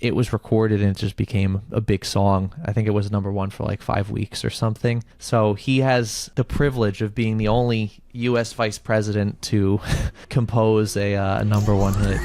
it was recorded and it just became a big song. I think it was number one for like 5 weeks or something. So he has the privilege of being the only U.S. vice president to compose a number one hit.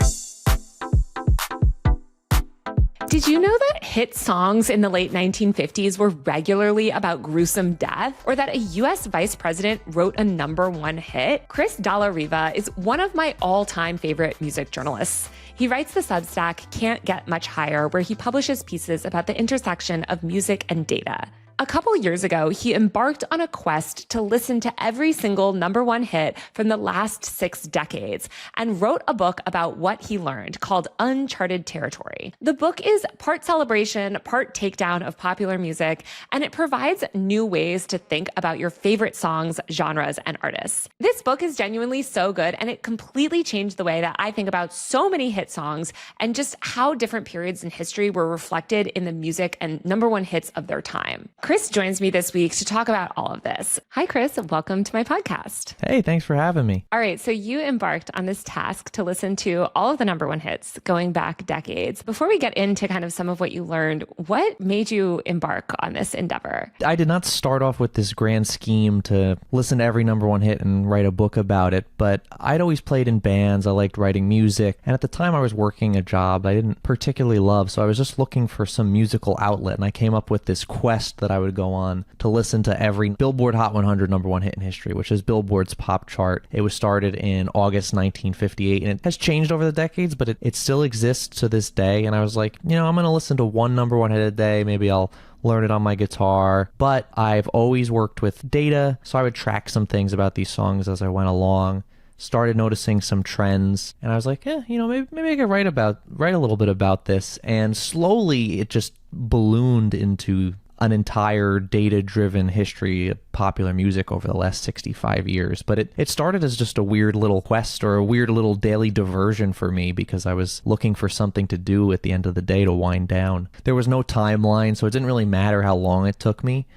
Did you know that hit songs in the late 1950s were regularly about gruesome death? Or that a US vice president wrote a number one hit? Chris Dalla Riva is one of my all-time favorite music journalists. He writes the substack Can't Get Much Higher, where he publishes pieces about the intersection of music and data. A couple years ago, he embarked on a quest to listen to every single number one hit from the last 6 decades and wrote a book about what he learned called Uncharted Territory. The book is part celebration, part takedown of popular music, and it provides new ways to think about your favorite songs, genres, and artists. This book is genuinely so good, and it completely changed the way that I think about so many hit songs and just how different periods in history were reflected in the music and number one hits of their time. Chris joins me this week to talk about all of this. Hi, Chris. Welcome to my podcast. Hey, thanks for having me. All right. So you embarked on this task to listen to all of the number one hits going back decades. Before we get into kind of some of what you learned, what made you embark on this endeavor? I did not start off with this grand scheme to listen to every number one hit and write a book about it, but I'd always played in bands. I liked writing music. And at the time I was working a job I didn't particularly love. So I was just looking for some musical outlet. And I came up with this quest that I would go on to listen to every Billboard Hot 100 number one hit in history, which is Billboard's pop chart. It was started in August 1958, and it has changed over the decades, but it still exists to this day. And I was like, I'm going to listen to one number one hit a day. Maybe I'll learn it on my guitar. But I've always worked with data, so I would track some things about these songs as I went along. Started noticing some trends, and I was like, maybe I could write a little bit about this. And slowly it just ballooned into an entire data-driven history of popular music over the last 65 years. But it started as just a weird little quest or a weird little daily diversion for me because I was looking for something to do at the end of the day to wind down. There was no timeline, so it didn't really matter how long it took me.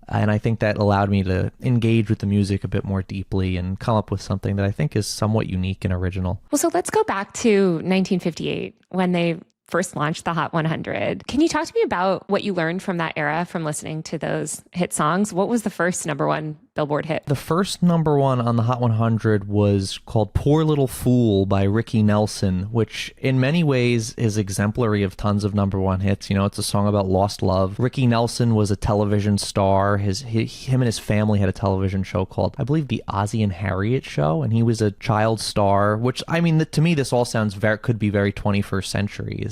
And I think that allowed me to engage with the music a bit more deeply and come up with something that I think is somewhat unique and original. Well, so let's go back to 1958 when they first launched the Hot 100. Can you talk to me about what you learned from that era from listening to those hit songs? What was the first number one Billboard hit? The first number one on the Hot 100 was called Poor Little Fool by Ricky Nelson, which in many ways is exemplary of tons of number one hits. It's a song about lost love. Ricky Nelson was a television star. Him and his family had a television show called, I believe, the Ozzie and Harriet Show, and he was a child star, which, to me, this all sounds could be very 21st century.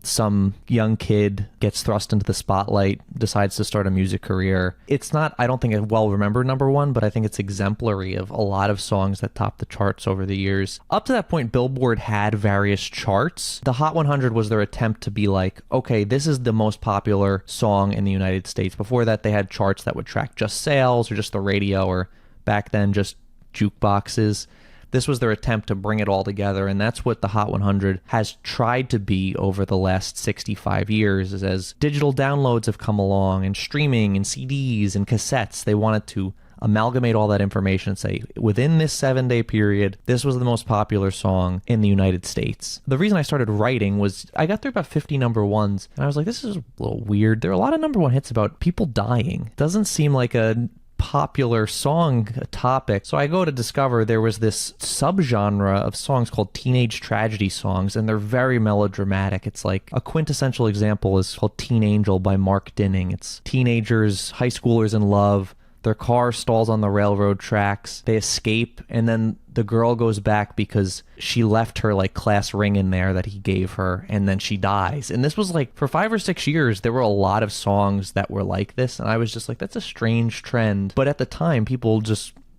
Some young kid gets thrust into the spotlight, decides to start a music career. It's not, I don't think, a well-remembered number one, but I think it's exemplary of a lot of songs that topped the charts over the years. Up to that point, Billboard had various charts. The Hot 100 was their attempt to be like, okay, this is the most popular song in the United States. Before that, they had charts that would track just sales or just the radio, or back then just jukeboxes. This was their attempt to bring it all together, and that's what the Hot 100 has tried to be over the last 65 years. As digital downloads have come along, and streaming, and CDs, and cassettes, they wanted to amalgamate all that information and say, within this 7-day period, this was the most popular song in the United States. The reason I started writing was I got through about 50 number ones, and I was like, this is a little weird. There are a lot of number one hits about people dying. It doesn't seem like a popular song topic. So I go to discover there was this subgenre of songs called teenage tragedy songs, and they're very melodramatic. It's like a quintessential example is called Teen Angel by Mark Dinning. It's teenagers, high schoolers in love. Their car stalls on the railroad tracks. They escape, and then the girl goes back because she left her class ring in there that he gave her, and then she dies. And this was for 5 or 6 years, there were a lot of songs that were like this, and I was just like, that's a strange trend. But at the time,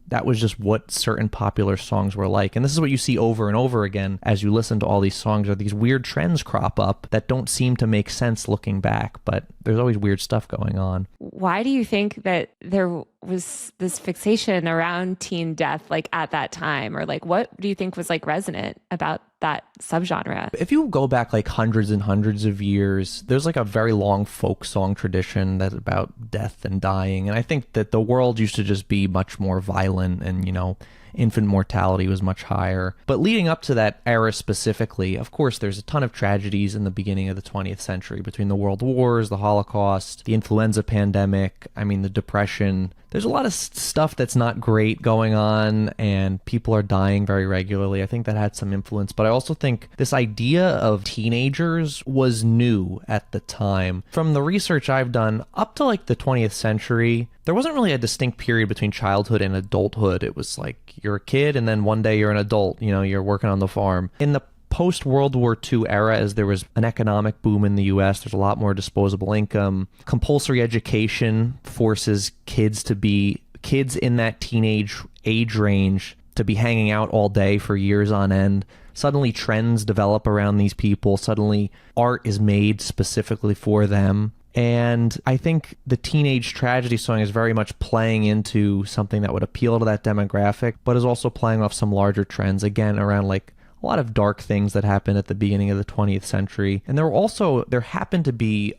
that was just what certain popular songs were like. And this is what you see over and over again as you listen to all these songs, are these weird trends crop up that don't seem to make sense looking back, but there's always weird stuff going on. Why do you think that there was this fixation around teen death at that time? Or what do you think was resonant about that subgenre? If you go back hundreds and hundreds of years, there's a very long folk song tradition that's about death and dying. And I think that the world used to just be much more violent, and infant mortality was much higher. But leading up to that era specifically, of course, there's a ton of tragedies in the beginning of the 20th century between the World Wars, the Holocaust, the influenza pandemic, the Depression. There's a lot of stuff that's not great going on, and people are dying very regularly. I think that had some influence, but I also think this idea of teenagers was new at the time. From the research I've done, up to like the 20th century, there wasn't really a distinct period between childhood and adulthood. It was like you're a kid, and then one day you're an adult, you're working on the farm. In the post-World War II era, as there was an economic boom in the U.S., there's a lot more disposable income. Compulsory education forces kids in that teenage age range to be hanging out all day for years on end. Suddenly trends develop around these people. Suddenly art is made specifically for them. And I think the teenage tragedy song is very much playing into something that would appeal to that demographic, but is also playing off some larger trends, again, around like a lot of dark things that happened at the beginning of the 20th century. And there happened to be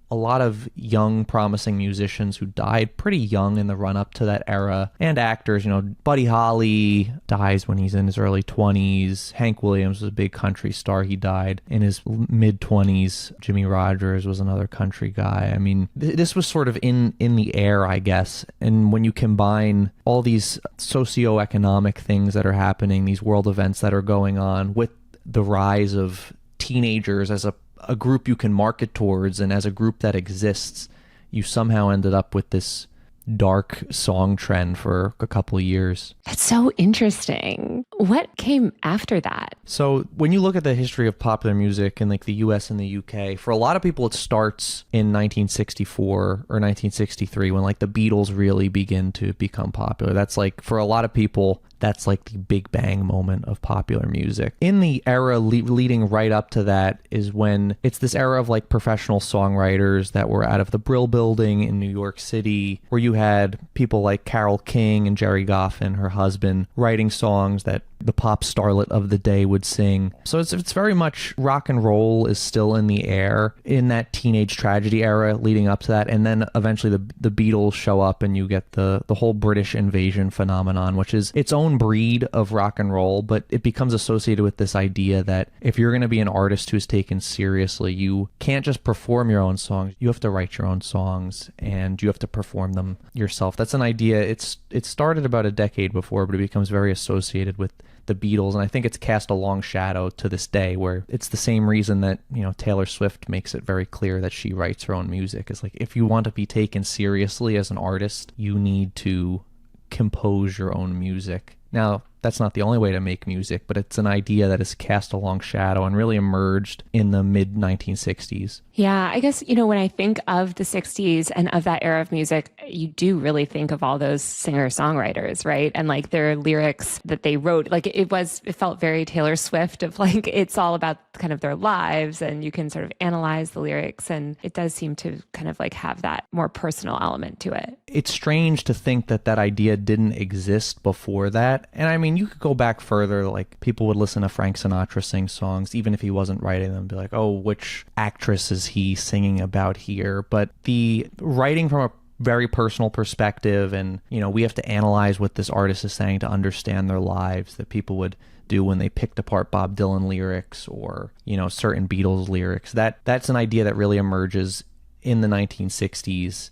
a lot of young, promising musicians who died pretty young in the run-up to that era. And actors, Buddy Holly dies when he's in his early 20s. Hank Williams was a big country star. He died in his mid-20s. Jimmy Rogers was another country guy. This was sort of in the air, I guess. And when you combine all these socioeconomic things that are happening, these world events that are going on, with the rise of teenagers as a group you can market towards, and as a group that exists, you somehow ended up with this dark song trend for a couple of years. That's so interesting. What came after that? So when you look at the history of popular music in like the US and the UK, for a lot of people it starts in 1964 or 1963 when like the Beatles really begin to become popular. That's like, for a lot of people, that's like the big bang moment of popular music. In the era leading right up to that is when it's this era of like professional songwriters that were out of the Brill Building in New York City, where you had people like Carole King and Jerry Goffin, her husband, writing songs that the pop starlet of the day would sing. So it's very much rock and roll is still in the air in that teenage tragedy era leading up to that. And then eventually the Beatles show up and you get the whole British invasion phenomenon, which is its own breed of rock and roll, but it becomes associated with this idea that if you're going to be an artist who's taken seriously, you can't just perform your own songs. You have to write your own songs and you have to perform them yourself. That's an idea. It started about a decade before, but it becomes very associated with the Beatles, and I think it's cast a long shadow to this day, where it's the same reason that Taylor Swift makes it very clear that she writes her own music. It's like, if you want to be taken seriously as an artist, you need to compose your own music. Now, that's not the only way to make music, but it's an idea that has cast a long shadow and really emerged in the mid-1960s. Yeah, I guess, when I think of the 60s and of that era of music, you do really think of all those singer-songwriters, right? And like their lyrics that they wrote, like it felt very Taylor Swift of like, it's all about kind of their lives, and you can sort of analyze the lyrics, and it does seem to kind of like have that more personal element to it. It's strange to think that idea didn't exist before that. And you could go back further, like people would listen to Frank Sinatra sing songs, even if he wasn't writing them, be like, oh, which actress is he singing about here? But the writing from a very personal perspective, and we have to analyze what this artist is saying to understand their lives, that people would do when they picked apart Bob Dylan lyrics or certain Beatles lyrics. That's an idea that really emerges in the 1960s.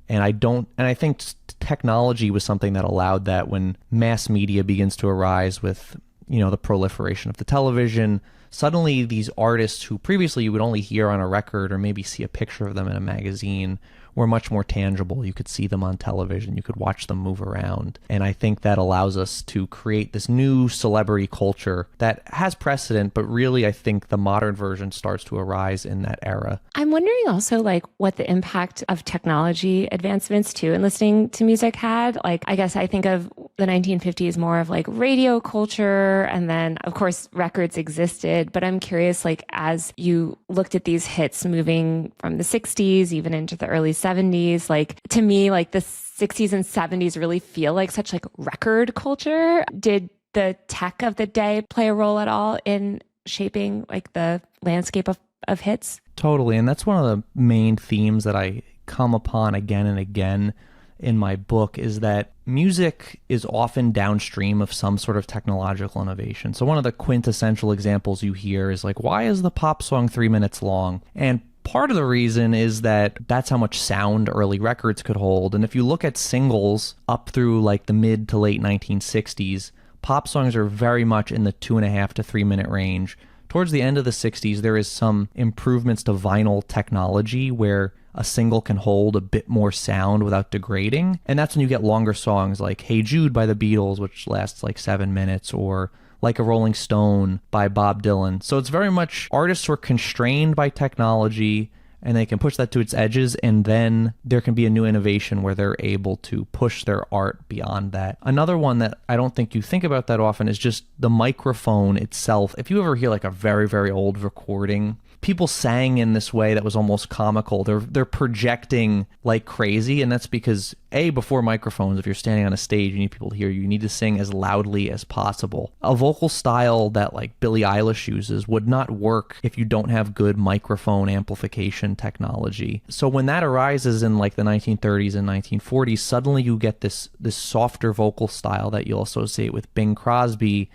And I think technology was something that allowed that. When mass media begins to arise with, the proliferation of the television, suddenly these artists who previously you would only hear on a record or maybe see a picture of them in a magazine were much more tangible. You could see them on television. You could watch them move around. And I think that allows us to create this new celebrity culture that has precedent, but really I think the modern version starts to arise in that era. I'm wondering also like what the impact of technology advancements too in listening to music had. Like, I guess I think of the 1950s more of like radio culture, and then of course records existed, but I'm curious, like as you looked at these hits moving from the 60s even into the early 70s, like to me, like the 60s and 70s really feel like such like record culture. Did the tech of the day play a role at all in shaping like the landscape of hits? Totally. And that's one of the main themes that I come upon again and again in my book is that music is often downstream of some sort of technological innovation. So one of the quintessential examples you hear is like, why is the pop song 3 minutes long? And part of the reason is that that's how much sound early records could hold. And if you look at singles up through like the mid to late 1960s, pop songs are very much in the 2.5 to 3 minute range. Towards the end of the 60s, there is some improvements to vinyl technology where a single can hold a bit more sound without degrading. And that's when you get longer songs like Hey Jude by the Beatles, which lasts like 7 minutes, or Like a Rolling Stone by Bob Dylan. So it's very much artists were constrained by technology and they can push that to its edges, and then there can be a new innovation where they're able to push their art beyond that. Another one that I don't think you think about that often is just the microphone itself. If you ever hear like a very, very old recording, people sang in this way that was almost comical. They're projecting like crazy, and that's because before microphones, if you're standing on a stage, you need people to hear you. You need to sing as loudly as possible. A vocal style that like Billie Eilish uses would not work if you don't have good microphone amplification technology. So when that arises in like the 1930s and 1940s, suddenly you get this softer vocal style that you'll associate with Bing Crosby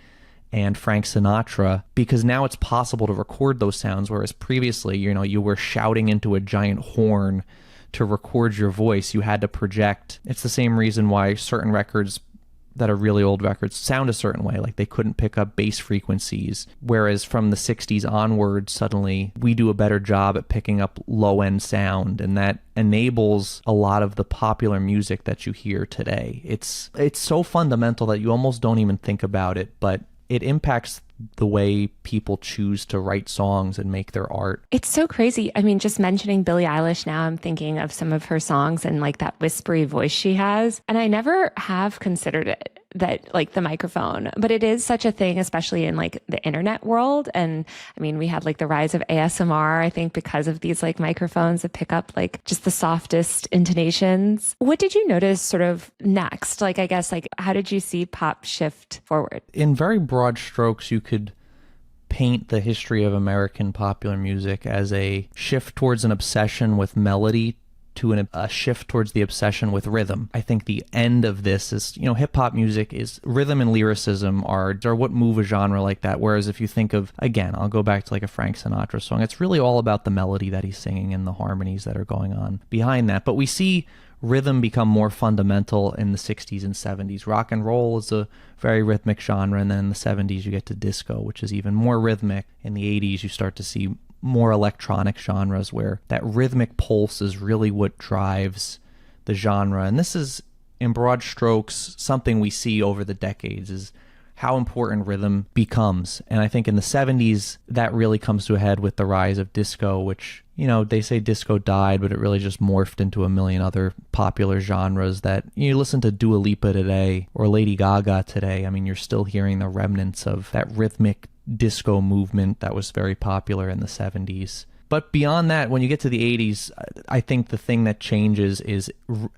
and Frank Sinatra, because now it's possible to record those sounds, whereas previously, you were shouting into a giant horn to record your voice. You had to project. It's the same reason why certain records that are really old records sound a certain way, like they couldn't pick up bass frequencies, whereas from the 60s onward, suddenly we do a better job at picking up low-end sound, and that enables a lot of the popular music that you hear today. It's so fundamental that you almost don't even think about it, but it impacts the way people choose to write songs and make their art. It's so crazy. I mean, just mentioning Billie Eilish now, I'm thinking of some of her songs and like that whispery voice she has. And I never have considered it, that like the microphone, but it is such a thing, especially in like the internet world. And I mean, we had like the rise of ASMR, I think, because of these like microphones that pick up like just the softest intonations. What did you notice sort of next? Like, I guess, like, how did you see pop shift forward? In very broad strokes, you could paint the history of American popular music as a shift towards an obsession with melody to a shift towards the obsession with rhythm. I think the end of this is, hip-hop music is rhythm and lyricism are what move a genre like that. Whereas if you think of, again, I'll go back to like a Frank Sinatra song, it's really all about the melody that he's singing and the harmonies that are going on behind that. But we see rhythm become more fundamental in the 60s and 70s. Rock and roll is a very rhythmic genre, and then in the 70s you get to disco, which is even more rhythmic. In the 80s you start to see more electronic genres where that rhythmic pulse is really what drives the genre. And this is, in broad strokes, something we see over the decades is how important rhythm becomes. And I think in the 70s, that really comes to a head with the rise of disco, which, they say disco died, but it really just morphed into a million other popular genres that you listen to Dua Lipa today or Lady Gaga today. I mean, you're still hearing the remnants of that rhythmic disco movement that was very popular in the 70s. But beyond that, when you get to the 80s, I think the thing that changes is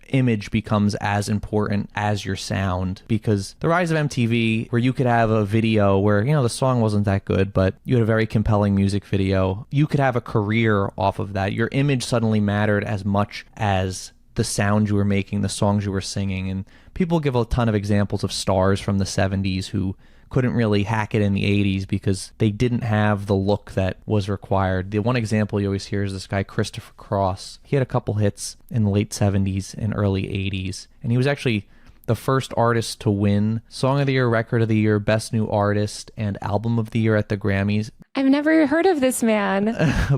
image becomes as important as your sound, because the rise of MTV, where you could have a video where, the song wasn't that good, but you had a very compelling music video, you could have a career off of that. Your image suddenly mattered as much as the sound you were making, the songs you were singing. And people give a ton of examples of stars from the 70s who couldn't really hack it in the 80s because they didn't have the look that was required. The one example you always hear is this guy, Christopher Cross. He had a couple hits in the late 70s and early 80s, and he was actually the first artist to win Song of the Year, Record of the Year, Best New Artist, and Album of the Year at the Grammys. I've never heard of this man.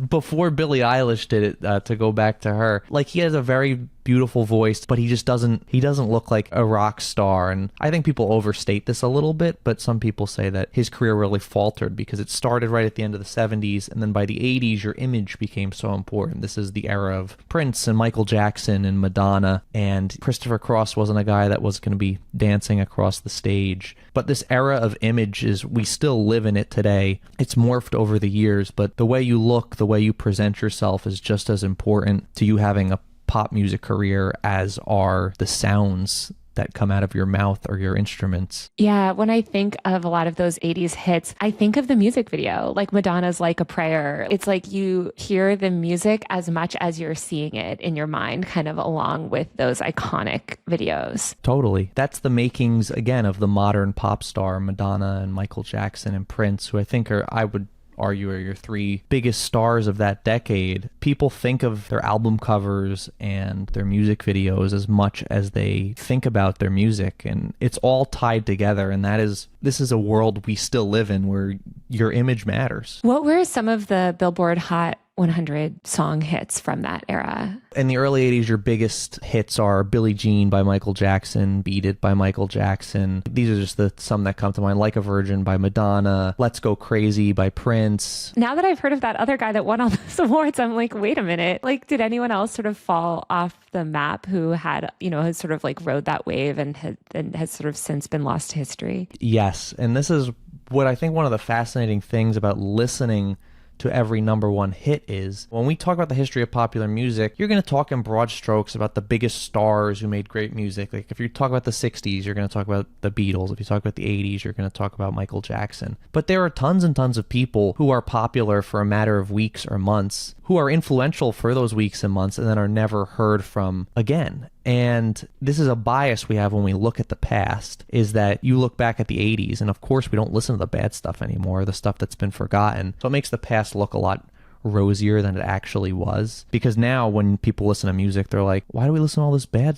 Before Billie Eilish did it, to go back to her. Like, he has a very beautiful voice, but he doesn't look like a rock star. And I think people overstate this a little bit, but some people say that his career really faltered because it started right at the end of the 70s, and then by the 80s, your image became so important. This is the era of Prince and Michael Jackson and Madonna, and Christopher Cross wasn't a guy that was going to be dancing across the stage. But this era of image we still live in it today. It's morphed over the years, but the way you look, the way you present yourself is just as important to you having a pop music career as are the sounds that come out of your mouth or your instruments. Yeah, when I think of a lot of those 80s hits, I think of the music video, like Madonna's Like a Prayer. It's like you hear the music as much as you're seeing it in your mind, kind of along with those iconic videos. Totally. That's the makings, again, of the modern pop star, Madonna and Michael Jackson and Prince, who I think I would argue are your three biggest stars of that decade. People think of their album covers and their music videos as much as they think about their music, and it's all tied together. And this is a world we still live in where your image matters. What were some of the Billboard Hot 100 song hits from that era? In the early 80s, your biggest hits are Billie Jean by Michael Jackson, Beat It by Michael Jackson. These are just some that come to mind. Like a Virgin by Madonna, Let's Go Crazy by Prince. Now that I've heard of that other guy that won all those awards, I'm like, wait a minute. Like, did anyone else sort of fall off the map who had, has sort of like rode that wave and has sort of since been lost to history? Yes. And this is what I think one of the fascinating things about listening to every number one hit is when we talk about the history of popular music, you're going to talk in broad strokes about the biggest stars who made great music. Like if you talk about the 60s, you're going to talk about the Beatles. If you talk about the 80s, you're going to talk about Michael Jackson. But there are tons and tons of people who are popular for a matter of weeks or months, who are influential for those weeks and months and then are never heard from again. And this is a bias we have when we look at the past, is that you look back at the 80s, and of course we don't listen to the bad stuff anymore, the stuff that's been forgotten. So it makes the past look a lot rosier than it actually was. Because now when people listen to music, they're like, why do we listen to all this bad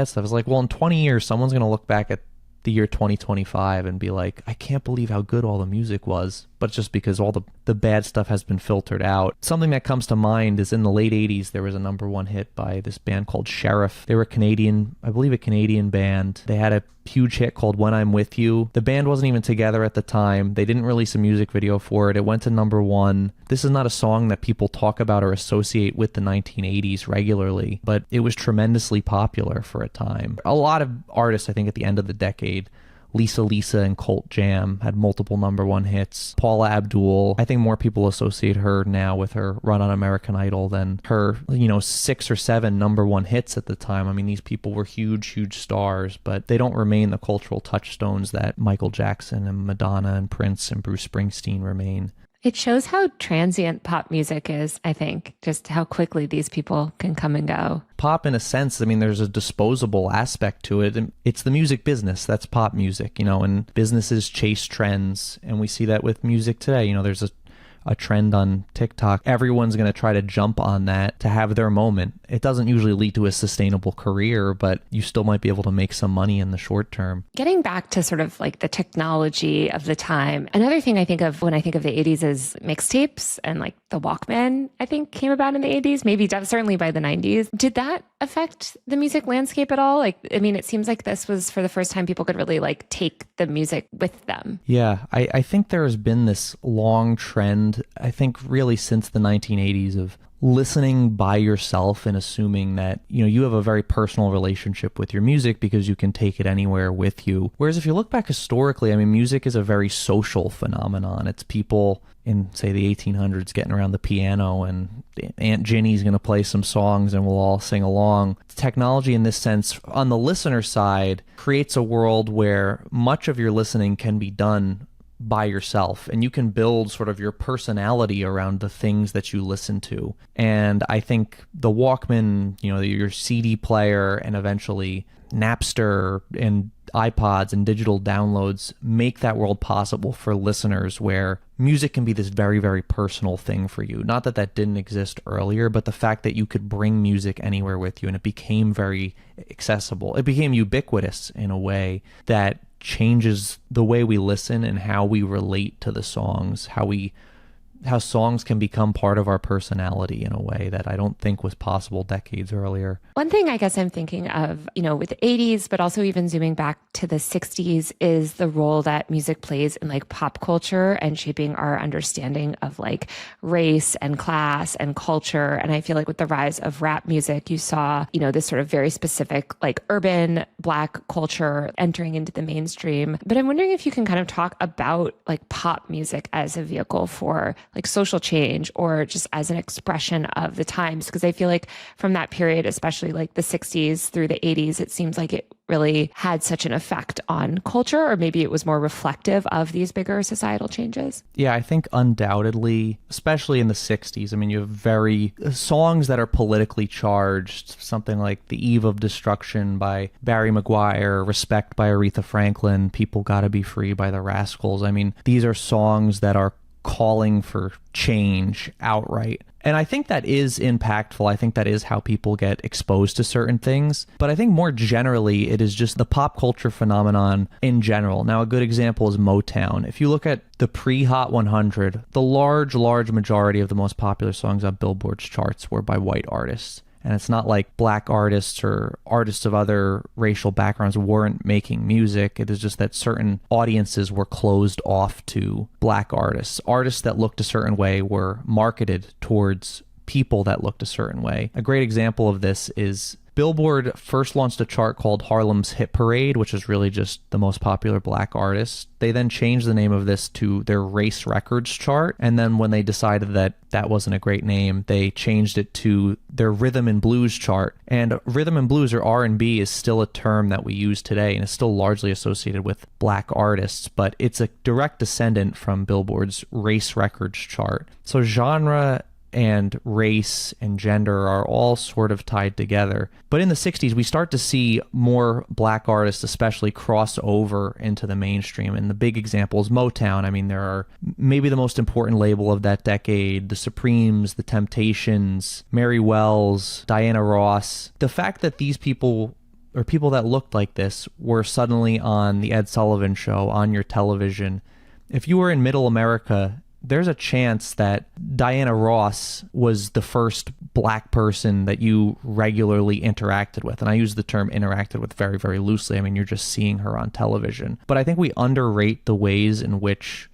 stuff? It's like, well, in 20 years, someone's going to look back at the year 2025 and be like, I can't believe how good all the music was. But it's just because all the bad stuff has been filtered out. Something that comes to mind is in the late 80s, there was a number one hit by this band called Sheriff. They were Canadian, I believe a Canadian band. They had a huge hit called When I'm With You. The band wasn't even together at the time. They didn't release a music video for it. It went to number one. This is not a song that people talk about or associate with the 1980s regularly, but it was tremendously popular for a time. A lot of artists, I think, at the end of the decade, Lisa and Colt Jam had multiple number one hits. Paula Abdul, I think more people associate her now with her run on American Idol than her, 6 or 7 number one hits at the time. I mean, these people were huge stars, but they don't remain the cultural touchstones that Michael Jackson and Madonna and Prince and Bruce Springsteen remain. It shows how transient pop music is, I think, just how quickly these people can come and go. Pop, in a sense, I mean, there's a disposable aspect to it. And it's the music business. That's pop music, and businesses chase trends. And we see that with music today. There's a trend on TikTok. Everyone's going to try to jump on that to have their moment. It doesn't usually lead to a sustainable career, but you still might be able to make some money in the short term. Getting back to sort of like the technology of the time, another thing I think of when I think of the 80s is mixtapes, and like the Walkman, I think, came about in the 80s, maybe certainly by the 90s. Did that affect the music landscape at all? It seems like this was for the first time people could really like take the music with them. Yeah, I think there has been this long trend, I think really since the 1980s, of listening by yourself and assuming that, you have a very personal relationship with your music because you can take it anywhere with you. Whereas if you look back historically, I mean, music is a very social phenomenon. It's people in, say, the 1800s getting around the piano, and Aunt Ginny's going to play some songs and we'll all sing along. Technology, in this sense, on the listener side, creates a world where much of your listening can be done by yourself, and you can build sort of your personality around the things that you listen to. And I think the Walkman, your CD player, and eventually Napster and iPods and digital downloads make that world possible for listeners, where music can be this very, very personal thing for you. Not that that didn't exist earlier, but the fact that you could bring music anywhere with you, and it became very accessible. It became ubiquitous in a way that changes the way we listen and how we relate to the songs, how songs can become part of our personality in a way that I don't think was possible decades earlier. One thing I guess I'm thinking of, with the 80s, but also even zooming back to the 60s, is the role that music plays in like pop culture and shaping our understanding of like race and class and culture. And I feel like with the rise of rap music, you saw, this sort of very specific like urban Black culture entering into the mainstream. But I'm wondering if you can kind of talk about like pop music as a vehicle for like social change or just as an expression of the times? Because I feel like from that period, especially like the 60s through the 80s, it seems like it really had such an effect on culture, or maybe it was more reflective of these bigger societal changes. Yeah, I think undoubtedly, especially in the 60s, I mean, you have very songs that are politically charged, something like The Eve of Destruction by Barry McGuire, Respect by Aretha Franklin, People Gotta Be Free by the Rascals. I mean, these are songs that are calling for change outright. And I think that is impactful. I think that is how people get exposed to certain things. But I think more generally, it is just the pop culture phenomenon in general. Now, a good example is Motown. If you look at the pre-Hot 100, the large majority of the most popular songs on Billboard's charts were by white artists. And it's not like black artists or artists of other racial backgrounds weren't making music. It is just that certain audiences were closed off to black artists. Artists that looked a certain way were marketed towards people that looked a certain way. A great example of this is Billboard first launched a chart called Harlem's Hit Parade, which is really just the most popular black artists. They then changed the name of this to their Race Records chart. And then when they decided that that wasn't a great name, they changed it to their Rhythm and Blues chart. And rhythm and blues, or R&B, is still a term that we use today and is still largely associated with black artists, but it's a direct descendant from Billboard's Race Records chart. So genre and race and gender are all sort of tied together. But in the 60s, we start to see more black artists especially cross over into the mainstream. And the big example is Motown. I mean, there are maybe the most important label of that decade, the Supremes, the Temptations, Mary Wells, Diana Ross. The fact that these people, or people that looked like this, were suddenly on the Ed Sullivan Show, on your television. If you were in middle America, there's a chance that Diana Ross was the first black person that you regularly interacted with. And I use the term interacted with very, very loosely. I mean, you're just seeing her on television. But I think we underrate the ways in which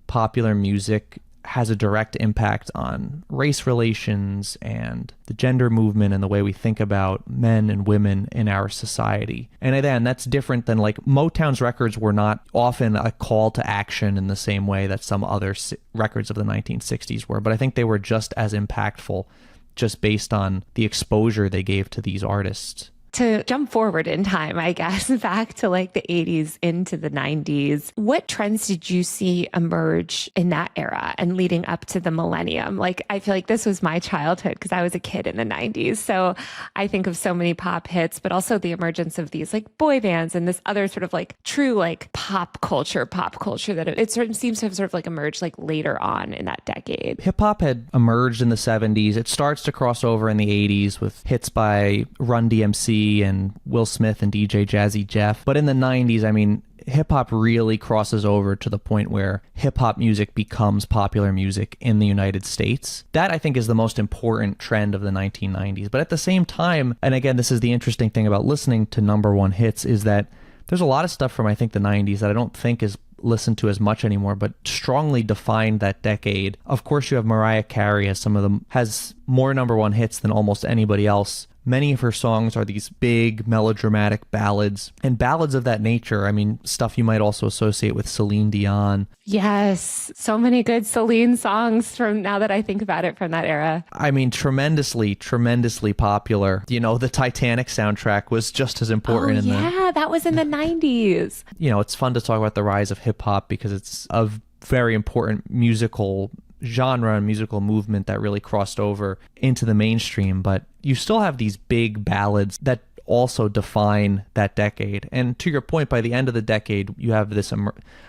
popular music has a direct impact on race relations and the gender movement and the way we think about men and women in our society. And again, that's different than like Motown's records were not often a call to action in the same way that some other records of the 1960s were, but I think they were just as impactful just based on the exposure they gave to these artists. To jump forward in time, I guess, back to like the 80s into the 90s, what trends did you see emerge in that era and leading up to the millennium? Like, I feel like this was my childhood because I was a kid in the 90s. So I think of so many pop hits, but also the emergence of these like boy bands and this other sort of like true like pop culture that it sort of seems to have sort of like emerged like later on in that decade. Hip hop had emerged in the 70s. It starts to cross over in the 80s with hits by Run DMC and Will Smith and DJ Jazzy Jeff. But in the 90s, I mean, hip hop really crosses over to the point where hip hop music becomes popular music in the United States. That, I think, is the most important trend of the 1990s. But at the same time, and again, this is the interesting thing about listening to number one hits, is that there's a lot of stuff from, I think, the 90s that I don't think is listened to as much anymore, but strongly defined that decade. Of course, you have Mariah Carey as some of them, has more number one hits than almost anybody else. Many of her songs are these big melodramatic ballads, and ballads of that nature, I mean, stuff you might also associate with Celine Dion. Yes, so many good Celine songs from, now that I think about it, from that era. I mean, tremendously popular. You know, the Titanic soundtrack was just as important. That was in the 90s. You know, it's fun to talk about the rise of hip hop because it's a very important musical genre and musical movement that really crossed over into the mainstream, but you still have these big ballads that also define that decade. And to your point, by the end of the decade, you have this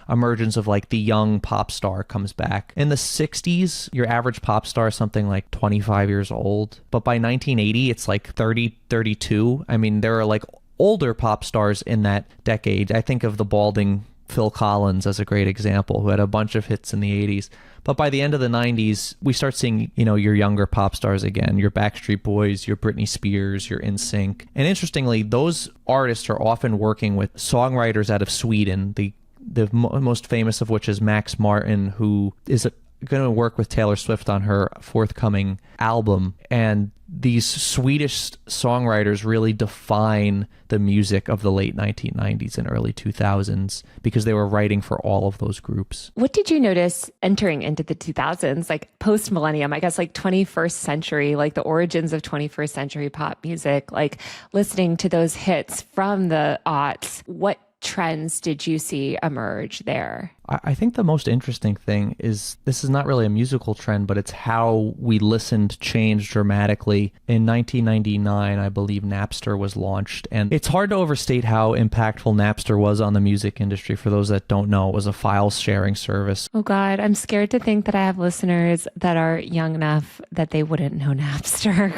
emergence of like the young pop star comes back. In the 60s, your average pop star is something like 25 years old, but by 1980, it's like 30, 32. I mean, there are like older pop stars in that decade. I think of the balding Phil Collins as a great example, who had a bunch of hits in the 80s. But by the end of the 90s, we start seeing, you know, your younger pop stars again, your Backstreet Boys, your Britney Spears, your NSYNC. And interestingly, those artists are often working with songwriters out of Sweden, the most famous of which is Max Martin, who is going to work with Taylor Swift on her forthcoming album, and these Swedish songwriters really define the music of the late 1990s and early 2000s because they were writing for all of those groups. What did you notice entering into the 2000s, like post-millennium, I guess like 21st century, like the origins of 21st century pop music, like listening to those hits from the aughts? What trends did you see emerge there? I think the most interesting thing is this is not really a musical trend, but it's how we listened changed dramatically. In 1999, I believe Napster was launched, and it's hard to overstate how impactful Napster was on the music industry. For those that don't know, it was a file sharing service. Oh God, I'm scared to think that I have listeners that are young enough that they wouldn't know Napster.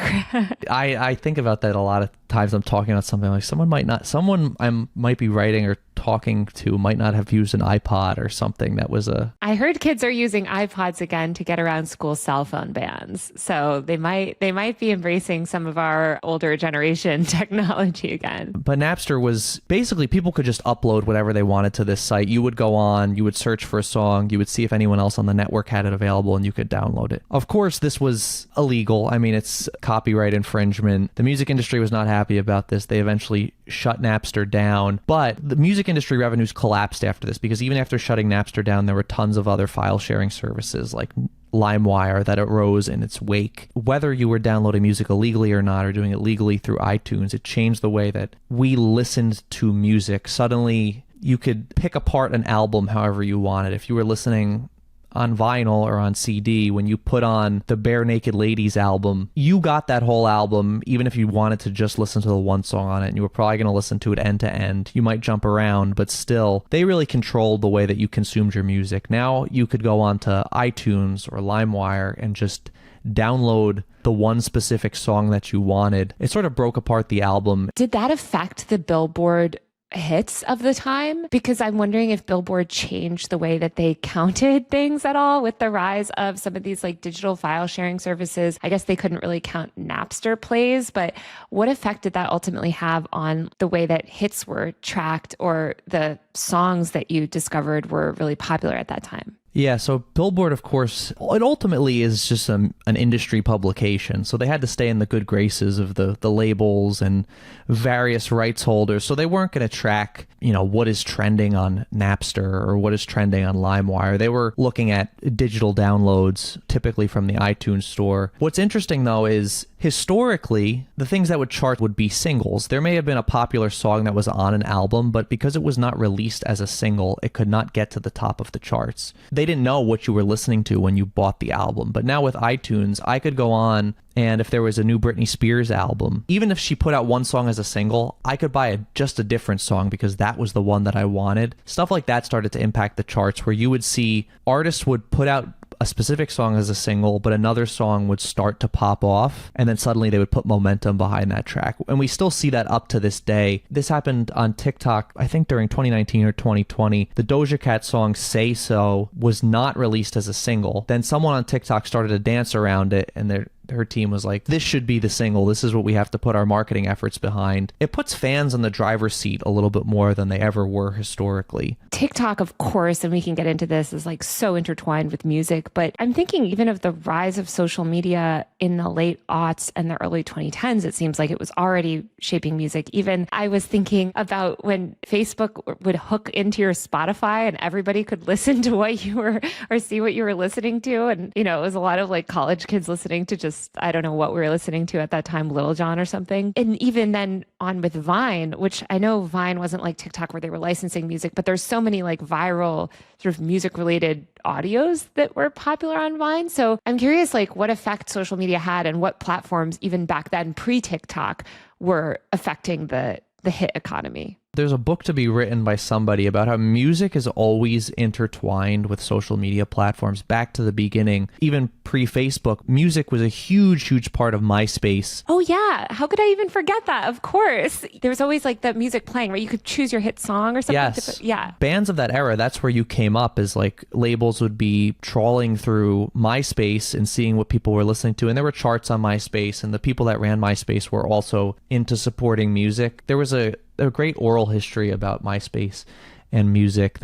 I think about that a lot of times. I'm talking about something like someone I might be writing or talking to might not have used an iPod or something that was a... I heard kids are using iPods again to get around school cell phone bans. So they might be embracing some of our older generation technology again. But Napster was basically people could just upload whatever they wanted to this site. You would go on, you would search for a song, you would see if anyone else on the network had it available, and you could download it. Of course, this was illegal. I mean, it's copyright infringement. The music industry was not happy about this. They eventually shut Napster down, but the music industry revenues collapsed after this because even after shutting Napster down, there were tons of other file sharing services like LimeWire that arose in its wake. Whether you were downloading music illegally or not, or doing it legally through iTunes, it changed the way that we listened to music. Suddenly, you could pick apart an album however you wanted. If you were listening on vinyl or on CD, when you put on the Bare Naked Ladies album, you got that whole album, even if you wanted to just listen to the one song on it, and you were probably going to listen to it end to end. You might jump around, but still, they really controlled the way that you consumed your music. Now you could go on to iTunes or LimeWire and just download the one specific song that you wanted. It sort of broke apart the album. Did that affect the Billboard hits of the time? Because I'm wondering if Billboard changed the way that they counted things at all with the rise of some of these like digital file sharing services. I guess they couldn't really count Napster plays, but what effect did that ultimately have on the way that hits were tracked or the songs that you discovered were really popular at that time? Yeah, so Billboard, of course, it ultimately is just an industry publication. So they had to stay in the good graces of the labels and various rights holders. So they weren't going to track, what is trending on Napster or what is trending on LimeWire. They were looking at digital downloads, typically from the iTunes store. What's interesting, though, is historically, the things that would chart would be singles. There may have been a popular song that was on an album, but because it was not released as a single, it could not get to the top of the charts. They didn't know what you were listening to when you bought the album. But now with iTunes, I could go on, and if there was a new Britney Spears album, even if she put out one song as a single, I could buy just a different song because that was the one that I wanted. Stuff like that started to impact the charts, where you would see artists would put out a specific song as a single, but another song would start to pop off, and then suddenly they would put momentum behind that track. And we still see that up to this day. This happened on TikTok, I think during 2019 or 2020. The Doja Cat song Say So was not released as a single. Then someone on TikTok started to dance around it, and her team was like, this should be the single. This is what we have to put our marketing efforts behind. It puts fans in the driver's seat a little bit more than they ever were historically. TikTok, of course, and we can get into this, is like so intertwined with music. But I'm thinking even of the rise of social media in the late aughts and the early 2010s, it seems like it was already shaping music. Even I was thinking about when Facebook would hook into your Spotify and everybody could listen to what you were or see what you were listening to. And, it was a lot of like college kids listening to just, I don't know what we were listening to at that time, Little John or something. And even then on with Vine, which I know Vine wasn't like TikTok where they were licensing music, but there's so many like viral sort of music related audios that were popular on Vine. So I'm curious like what effect social media had and what platforms even back then pre-TikTok were affecting the hit economy. There's a book to be written by somebody about how music is always intertwined with social media platforms. Back to the beginning, even pre-Facebook, music was a huge, huge part of MySpace. Oh yeah. How could I even forget that? Of course. There was always like the music playing, right? You could choose your hit song or something. Yes. Yeah. Bands of that era, that's where you came up, is like labels would be trawling through MySpace and seeing what people were listening to. And there were charts on MySpace, and the people that ran MySpace were also into supporting music. There was a great oral history about MySpace, and music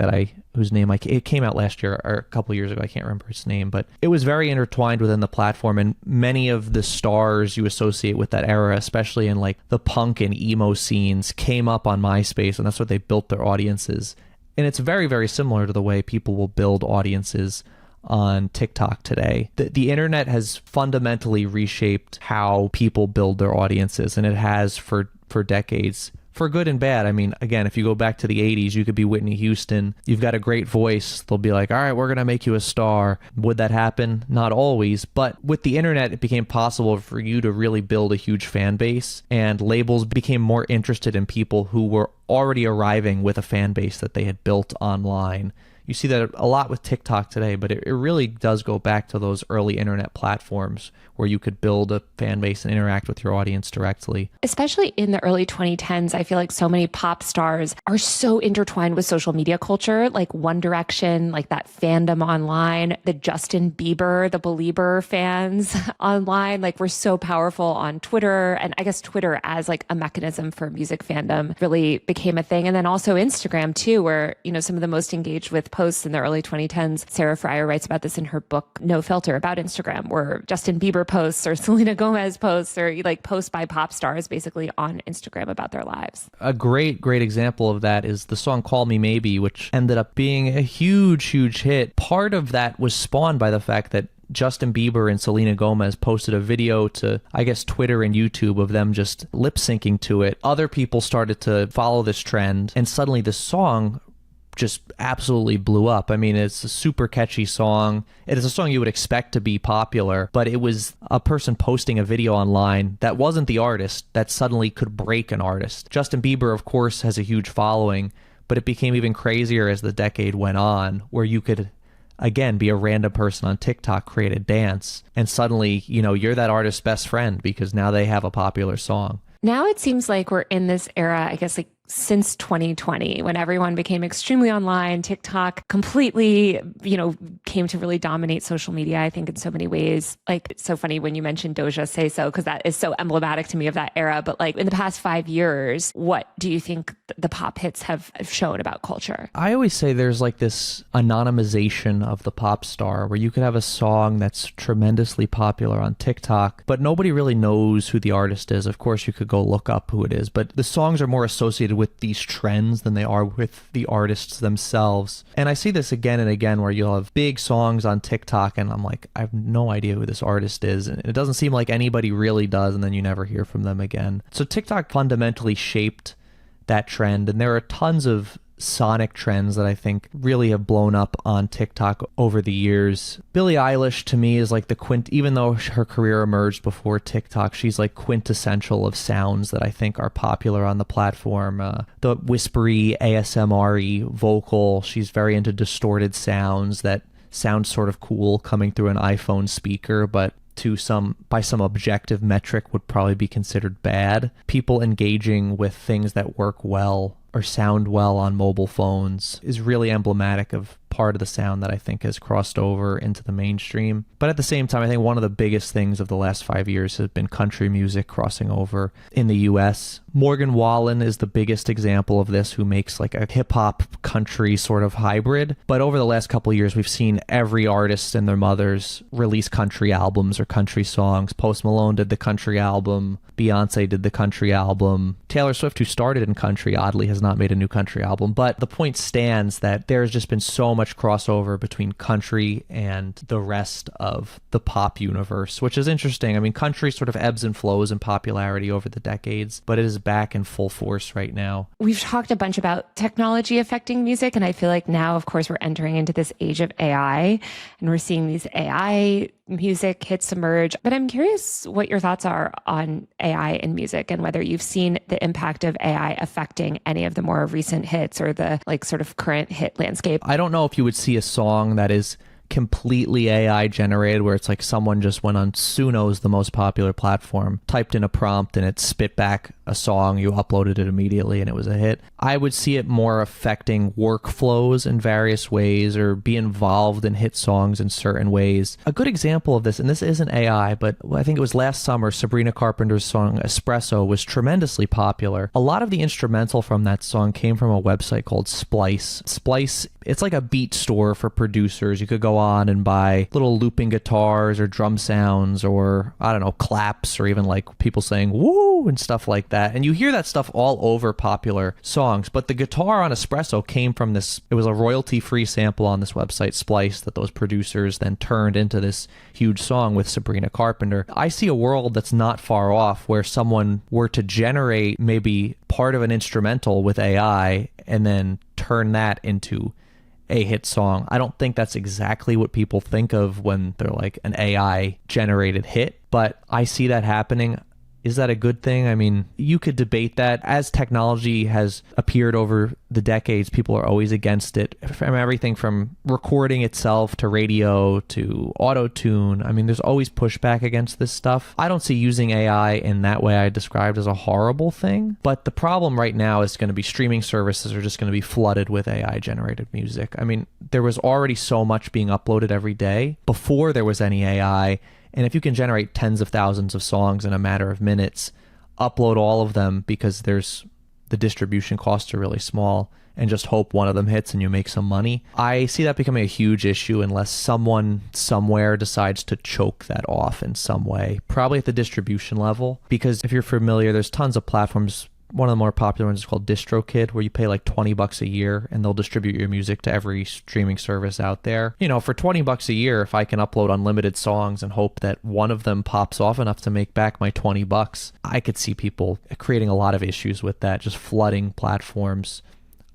whose name it came out last year or a couple years ago. I can't remember its name, but it was very intertwined within the platform, and many of the stars you associate with that era, especially in like the punk and emo scenes, came up on MySpace, and that's what they built their audiences. And it's very, very similar to the way people will build audiences on TikTok today. The internet has fundamentally reshaped how people build their audiences, and it has for decades, for good and bad. I mean, again, if you go back to the 80s, you could be Whitney Houston. You've got a great voice. They'll be like, all right, we're going to make you a star. Would that happen? Not always. But with the internet, it became possible for you to really build a huge fan base, and labels became more interested in people who were already arriving with a fan base that they had built online. You see that a lot with TikTok today, but it really does go back to those early internet platforms where you could build a fan base and interact with your audience directly. Especially in the early 2010s, I feel like so many pop stars are so intertwined with social media culture, like One Direction, like that fandom online, the Justin Bieber, the Belieber fans online, like we're so powerful on Twitter. And I guess Twitter as like a mechanism for music fandom really became a thing. And then also Instagram too, where, you know, some of the most engaged with posts in the early 2010s. Sarah Fryer writes about this in her book, No Filter, about Instagram, where Justin Bieber posts or Selena Gomez posts or like posts by pop stars basically on Instagram about their lives. A great example of that is the song Call Me Maybe, which ended up being a huge hit. Part of that was spawned by the fact that Justin Bieber and Selena Gomez posted a video to, I guess, Twitter and YouTube of them just lip syncing to it. Other people started to follow this trend, and suddenly this song just absolutely blew up. I mean, it's a super catchy song. It is a song you would expect to be popular, but it was a person posting a video online that wasn't the artist that suddenly could break an artist. Justin Bieber, of course, has a huge following, but it became even crazier as the decade went on, where you could, again, be a random person on TikTok, create a dance, and suddenly, you know, you're that artist's best friend because now they have a popular song. Now it seems like we're in this era, I guess, like since 2020, when everyone became extremely online. TikTok completely, you know, came to really dominate social media, I think, in so many ways. Like, it's so funny when you mentioned Doja Say So, because that is so emblematic to me of that era. But like in the past 5 years, what do you think the pop hits have shown about culture? I always say there's like this anonymization of the pop star, where you could have a song that's tremendously popular on TikTok, but nobody really knows who the artist is. Of course, you could go look up who it is, but the songs are more associated with these trends than they are with the artists themselves. And I see this again and again, where you'll have big songs on TikTok and I'm like, I have no idea who this artist is, and it doesn't seem like anybody really does, and then you never hear from them again. So TikTok fundamentally shaped that trend, and there are tons of sonic trends that I think really have blown up on TikTok over the years. Billie Eilish, to me, is like the even though her career emerged before TikTok, she's like quintessential of sounds that I think are popular on the platform. The whispery, ASMR-y vocal, she's very into distorted sounds that sound sort of cool coming through an iPhone speaker, but by some objective metric would probably be considered bad. People engaging with things that work well or sound well on mobile phones is really emblematic of part of the sound that I think has crossed over into the mainstream. But at the same time, I think one of the biggest things of the last 5 years has been country music crossing over in the US. Morgan Wallen is the biggest example of this, who makes like a hip-hop country sort of hybrid. But over the last couple of years, we've seen every artist and their mothers release country albums or country songs. Post Malone did the country album. Beyonce did the country album. Taylor Swift, who started in country, oddly has not made a new country album. But the point stands that there's just been so much crossover between country and the rest of the pop universe, which is interesting. I mean, country sort of ebbs and flows in popularity over the decades, but it is back in full force right now. We've talked a bunch about technology affecting music, and I feel like now, of course, we're entering into this age of AI, and we're seeing these AI music hits emerge. But I'm curious what your thoughts are on AI in music, and whether you've seen the impact of AI affecting any of the more recent hits or the like sort of current hit landscape. I don't know if you would see a song that is completely AI generated, where it's like someone just went on Suno's, the most popular platform, typed in a prompt and it spit back a song, you uploaded it immediately and it was a hit. I would see it more affecting workflows in various ways or be involved in hit songs in certain ways. A good example of this, and this isn't AI, but I think it was last summer, Sabrina Carpenter's song Espresso was tremendously popular. A lot of the instrumental from that song came from a website called Splice. Splice, it's like a beat store for producers. You could go on and buy little looping guitars or drum sounds or, I don't know, claps or even like people saying woo and stuff like that. And you hear that stuff all over popular songs. But the guitar on Espresso came from this, it was a royalty-free sample on this website Splice that those producers then turned into this huge song with Sabrina Carpenter. I see a world that's not far off where someone were to generate maybe part of an instrumental with AI and then turn that into a hit song. I don't think that's exactly what people think of when they're like an AI generated hit, but I see that happening. Is that a good thing? I mean, you could debate that. As technology has appeared over the decades, people are always against it. From everything from recording itself to radio to auto-tune. I mean, there's always pushback against this stuff. I don't see using AI in that way I described as a horrible thing. But the problem right now is going to be streaming services are just going to be flooded with AI-generated music. I mean, there was already so much being uploaded every day before there was any AI. And if you can generate tens of thousands of songs in a matter of minutes, upload all of them because the distribution costs are really small and just hope one of them hits and you make some money. I see that becoming a huge issue unless someone somewhere decides to choke that off in some way, probably at the distribution level. Because if you're familiar, there's tons of platforms. One of the more popular ones is called DistroKid, where you pay like $20 a year and they'll distribute your music to every streaming service out there. You know, for $20 a year, if I can upload unlimited songs and hope that one of them pops off enough to make back my $20, I could see people creating a lot of issues with that, just flooding platforms.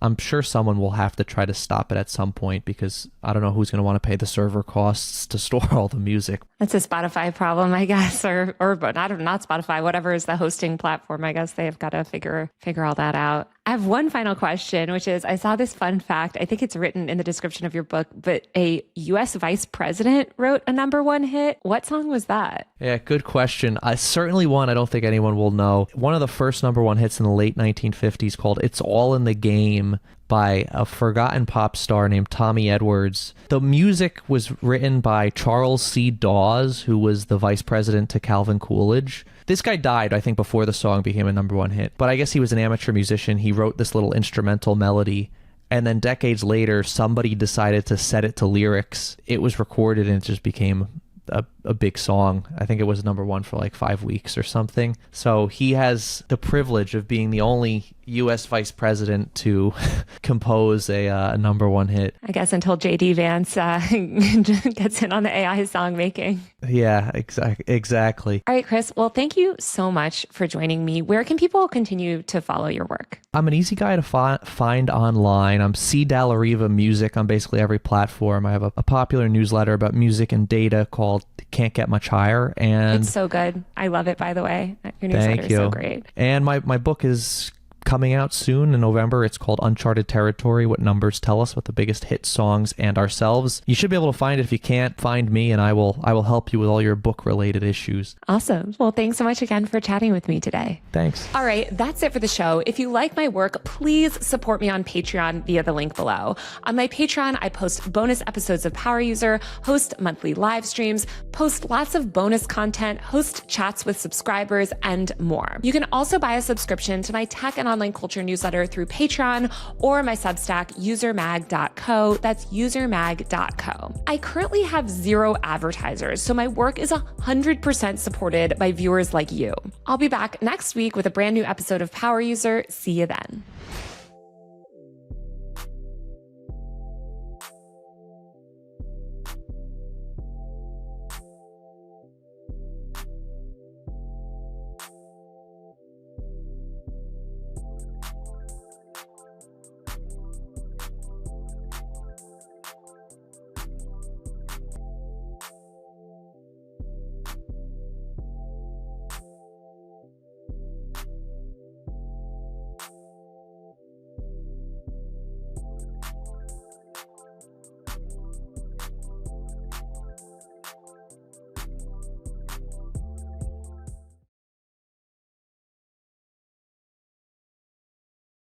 I'm sure someone will have to try to stop it at some point because I don't know who's going to want to pay the server costs to store all the music. That's a Spotify problem, I guess, or but not Spotify, whatever is the hosting platform. I guess they've got to figure all that out. I have one final question, which is, I saw this fun fact. I think it's written in the description of your book, but a U.S. vice president wrote a #1 hit. What song was that? Yeah, good question. Certainly one I don't think anyone will know. One of the first #1 hits in the late 1950s called It's All in the Game by a forgotten pop star named Tommy Edwards. The music was written by Charles C. Dawes, who was the vice president to Calvin Coolidge. This guy died, I think, before the song became a #1 hit. But I guess he was an amateur musician. He wrote this little instrumental melody. And then decades later, somebody decided to set it to lyrics. It was recorded and it just became a big song. I think it was #1 for like 5 weeks or something. So he has the privilege of being the only U.S. vice president to compose a #1 hit. I guess until J.D. Vance gets in on the AI song making. Yeah, exactly. All right, Chris. Well, thank you so much for joining me. Where can people continue to follow your work? I'm an easy guy to find online. I'm C. Dalla Riva Music on basically every platform. I have a popular newsletter about music and data called Can't Get Much Higher. And it's so good. I love it, by the way. Your newsletter is so great. And my book is coming out soon in November. It's called Uncharted Territory, What Numbers Tell Us About the Biggest Hit Songs and Ourselves. You should be able to find it. If you can't, find me and I will help you with all your book related issues. Awesome. Well, thanks so much again for chatting with me today. Thanks. All right, that's it for the show. If you like my work, please support me on Patreon via the link below. On my Patreon, I post bonus episodes of Power User, host monthly live streams, post lots of bonus content, host chats with subscribers, and more. You can also buy a subscription to my tech and online culture newsletter through Patreon or my Substack, usermag.co. That's usermag.co. I currently have 0 advertisers, so my work is 100% supported by viewers like you. I'll be back next week with a brand new episode of Power User. See you then.